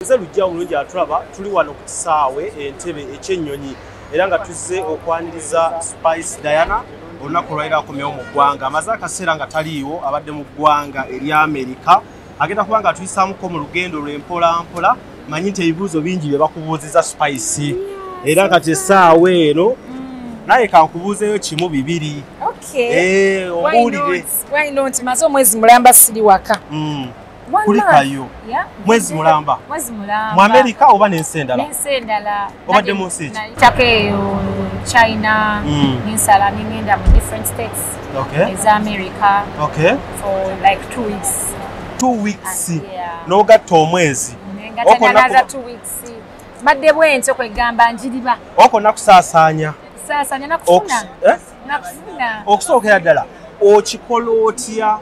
Ese lujja omulungi atulaba tuli wano ku kisaawe Entebbe ekyennyonyi era nga tuzze okwaniriza Spice Diana olunaku lwaliro akomyewo mu ggwanga amaze akaseera nga taliiwo abadde mu ggwanga eri Amerika agenda kuba nga atuyisaamuko mu lugendo lw'empolampola manyi nti ebibuuzo bingi bye bakubuuziza Spice era kati essaawa eno naye kankubuuzeyo kimu bibiri. Ombuulire. Why not? Maze omwezi mulamba siri waka. Kulikayo. Mwezi mulamba. Mu Amerika oba n'ensi endala? N'ensi endala. Obadde mu nsi ki? Nayitakeeyo China, ninsala ningenda mu different states. Eza America. For like 2 weeks. 2 weeks. N'ogatta omwezi. Ngatangaza 2 weeks. Badde bwentyo kwegamba njiriba. Oko nakusaasaanya. Sasa nakufuna. Nakufuna. Okusookera ddala okikola otya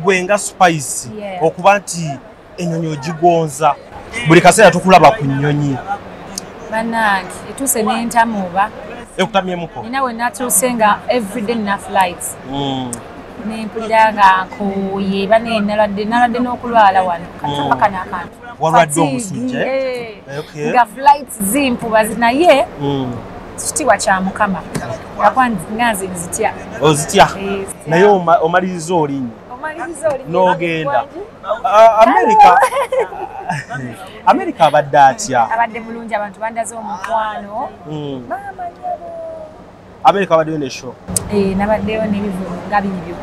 gwe nga Spice okuba nti ennyonyi ogigonza buli kaseera tukulaba ku nnyonyi bannange etuuse n'entamuba ekutamyemuko nina we natuuse nga everyday na flights nempulira nga nkuye naladde n'okulwala wano katapaka n'akantu walwadde omusujja nga flights zimpuba naye kitiibwa kya Mukama nganze nzitya ozitya naye omaliriza olinnyo n'ogenda Amerika abadde atya abadde bulungi abantu bandaze omukwano Amerika abaddeyo ne show nabaddeyo n'ebivuga nga bibyo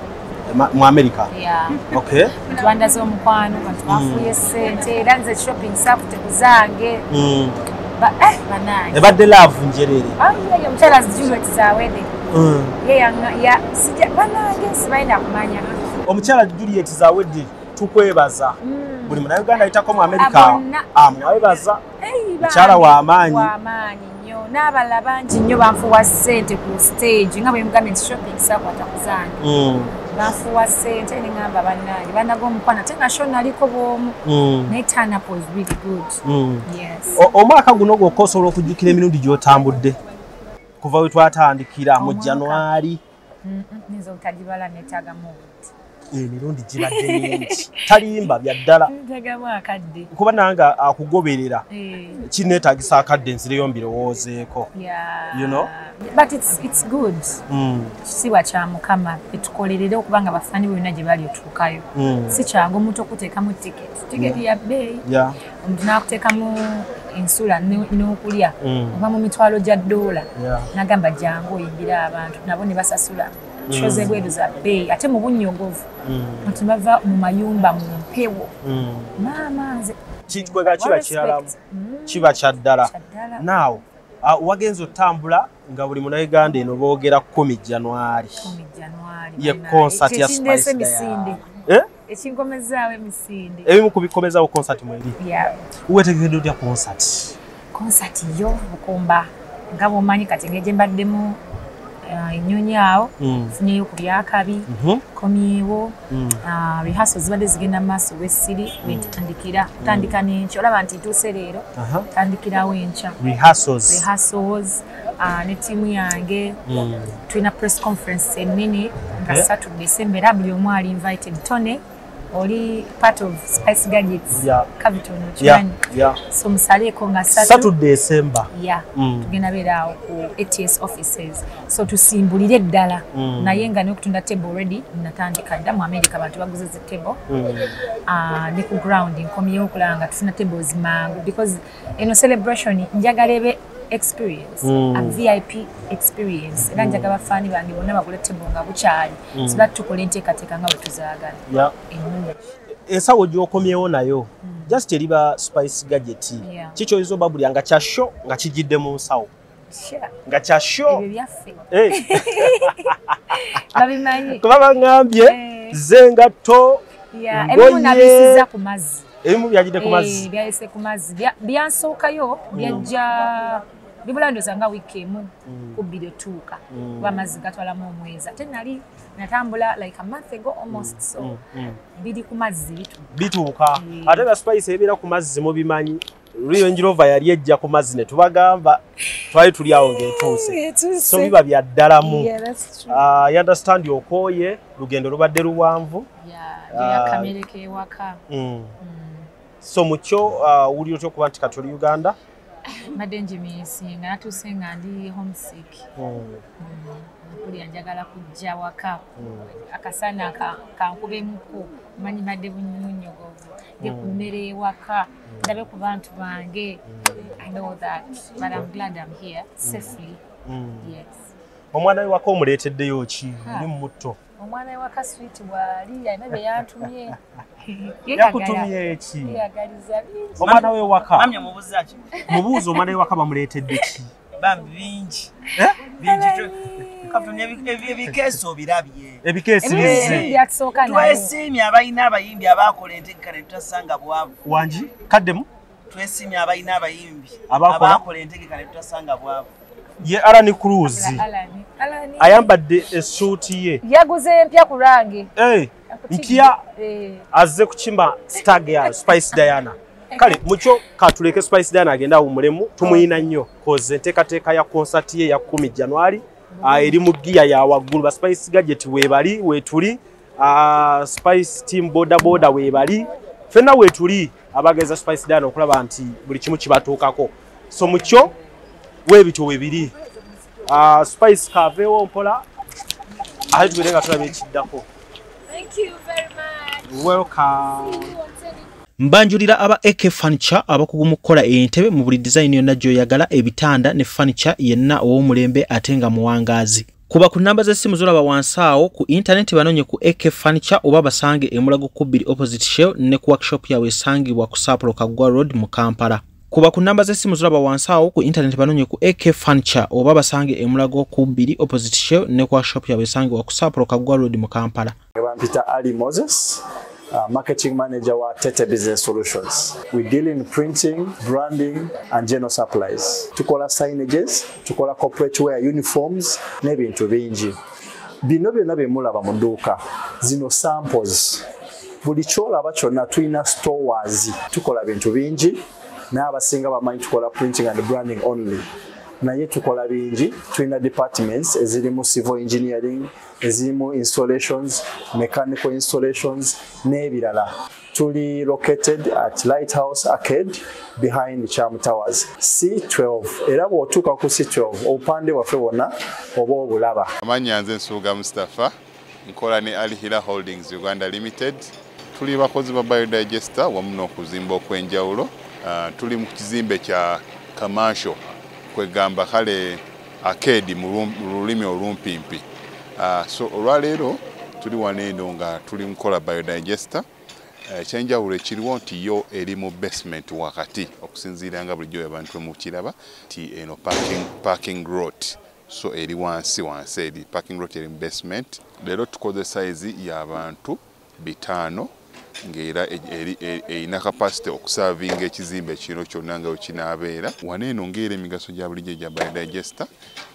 mu Amerika tubandaze omukwano abantu bafuye ssente era nze shopping saakute kuzange ebadde laavu njerere omukyala Juliet Zawede banange sibalina kumanya omukyala Juliet Zawede tukwebaza buli munnayuganda ayitako mu Amerika amwebaza mukyala w'amaanyi nnyo n'abalala bangi nnyo banfuwa ssente ku stage nga bwe mugambye nti shopping saakwata kuzange banfuwa ssente neŋŋamba bannange bandaga omukwano ate nga sho naliko bw'omu naye turn up was really good. Omwaka guno gwokka osobola okujjukira emirundi gy'otambudde kuva we twatandikira mu January nze otagibala neetaagamu obuti emirundi gibadde mingi talimba bya ddala kuba nange akugoberera kineetaagisa akadde nzireyo mbirowoozeeko but it's good kisiibwa kya Mukama etukolerere okuba nga bafaani bonna gye bali otuukayo si kyangu omuntu okuteekamu tiketi ya bbeeyi omuntu n'akuteekamu ensula n'okulya oba mu mitwalo gya $, n'agamba jangu oyimbira abantu nabo ne basasula shoze bweru za bbeeyi ate mu bunnyogovu abantu bava mu mayumba mu mpewo maama nze kiba kya ddala naawe wagenza otambula nga buli munnayuganda eno boogera 10 January ye concert ya Spice Diana ekinkomezaawo emisinde ebimu kubikomezaawo concert mweri weetegedde otya concert yo bukumba nga bw'omanyi kati ng'egye mbaddemu ennyonyi awo funyeyo ku byakabi komyewo rehearsal zibadde zigenda mu maaso w'essiri wetandikira kutandika n'enkya olaba nti ntuuse leero tandikirawo enkya rehearsals ne ttiimu yange tulina press conference ennene nga Saturday December era buli omu ali invited Tony oli part of Spice Gadgets Caviton okimanyi so musaleeko nga Saturday December tugenda beera awo ku ATS offices so tusimbulire ddala naye nga n'okutunda table already natandika dda mu America abantu baguze ze table ne ku ground nkomyewo okulaba nga tufuna tables mangu because eno celebration njagala ebe experience a VIP experience era njagala bafaani bange bonna bagule table nga bukyali siba tukole enteekateeka nga bwe tuzaagala ensawo gy'okomyewo nayo just eriba Spice Gadget kikyoyinza oba buli nga kya show nga kijidde mu nsawo nga kya show ebyo byaffe babimanyi kuba baŋŋambye ze ngatto ebimu nabisiza ku mazzi ebimu byagidde ku mazzi byayise ku mazzi byansookayo byajja bibula ndoza nga wiiki emu kubbiri etuuka kuba amazzi gatwalamu omwezi ate nali natambula like a month ago almost so biri ku mazzi bituuka ate na Spice ebeera ku mazzi mubimanyi Range Rover yali ejja ku mazzi ne tubagamba twali tuli awo ng'etuuse so biba bya ddalamu you understand okooye lugendo lubadde luwanvu kamereke ewaka So mucho wuli otyo kuba nti katoli Uganda. Mbadde njimisinga natuuse nga ndi homesick. Kuli anjagala kujja waka. Akasana kankubemuko manyi mbadde bunyonyogovu. Ndi ku mmere ewaka ndabe ku bantu bange. I know that, but I'm glad I'm here safely. Yes. Omwana we waka omuleeteddeyo ki? Ndi muto. Omwana we waka sweet wali alina bye yantumye. Yakutumye eki? Yagaliza bingi. Omwana we waka. Mamya mubuuza ki? Mubuuza omwana we waka bamuleetedde ki? Bambi bingi. Bingi. Kafunya ebikeso birabye. Ebikeesi bizze. Twesiimye abalina abayimbi abakola entegekano tutasanga bwavu. Wangi kaddemu? Twesiimye abalina abayimbi abakola entegekano tutasanga bwavu. Ye Alani Cruz ayambadde essuuti ye. Yaguze empya ku lwange. Mpya azze kukimba stag ya Spice Diana. Kale mucho katuleke Spice Diana agenda awumulemu tumuyina nnyo koze enteekateeka ya concert ye ya 10 January eri mu gia ya waggulu ba Spice Gadget webali wetuli Spice Team Boda webali fenna wetuli abageza Spice Diana okulaba nti buli kimu kibatuukako. So mucho webito webiri Spice kavewo mpola ahitwerenga tulabe ekiddako. Thank you very much. Welcome. Mbanjulira aba AK Furniture abakugu mu kukola entebe mu buli design yonna gy'oyagala ebitanda ne furniture yenna ow'omulembe ate nga muwangaazi. Kuba ku namba z'essimu zolaba wansi awo ku internet banonye ku AK Furniture oba basange e Mulago Kubiri opposite Shell ne ku workshop yawe esangibwa ku Sapolo Kaggwa Road mu Kampala. Kuba ku namba z'essimu zolaba wansi awo ku internet banonye ku AK Furniture oba basange e Mulago Kubiri opposite Shell ne ku workshop yawe esangibwa ku Sapolo Kaggwa Road mu Kampala. Peter Ali Moses, marketing manager wa Tete Business Solutions. We deal in printing, branding, and general supplies. Tukola signages, tukola corporate wear uniforms, n'ebintu bingi. Bino byonna bye mulaba mu dduuka. Zino samples. Buli kyolaba kyonna tulina stores. Tukola bintu bingi. N'abasinga bamanyi tukola printing and branding only. Naye tukola bingi, tulina departments ezirimu civil engineering, ezirimu installations, mechanical installations, n'ebirala. Tuli located at Lighthouse Arcade behind Charm Towers, C12. Era bw'otuuka ku C12 obupande waffe wonna oba obulaba. Amannya nze Nsuuga Mustafa, nkola ne Ali Hila Holdings Uganda Limited. Tuli bakozi ba Biodigester wamu n'okuzimba okw'enjawulo. Tuli mu kizimbe kya commercial kwegamba kale arcade mu lulimi olumpimpi. So olwaleero tuli waneeno nga tuli mukola Biodigester. Ekyenjawulo ekiriwo nti yo eri mu basement wakati okusinziira nga bulijjo abantu mu kiraba ti eno parking lot. So eri wansi eri parking lot eri mu basement. Leero tukoze size y'abantu 5 ngera erina capacity okuservinga ekizimbe kino kyonna nga kinaabeera. Waneeno ngera emigaso gya bulijjo gya Biodigester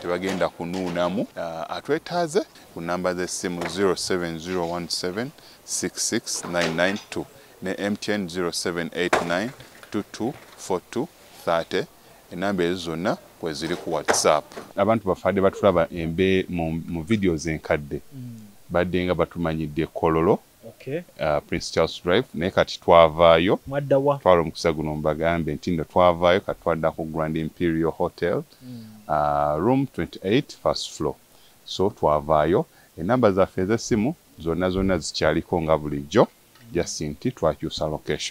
tebagenda kunuunamu. Atwetaaze ku namba z'essimu 07017669992 ne MTN 0789224230. Enamba ezo zonna kwe ziri ku WhatsApp. Abantu bafadde batulaba embe mu videos enkadde badde nga batumanyidde Kololo. Okay. Prince Charles Drive naye kati twavaayo mwaddawa twala omukisa guno mbagambe nti ndo twavaayo kati twadda ku Grand Imperial Hotel room 28 first floor. So twavaayo enamba zaffe ez'essimu zonna zikyaliko nga bulijjo just nti twakyusa location.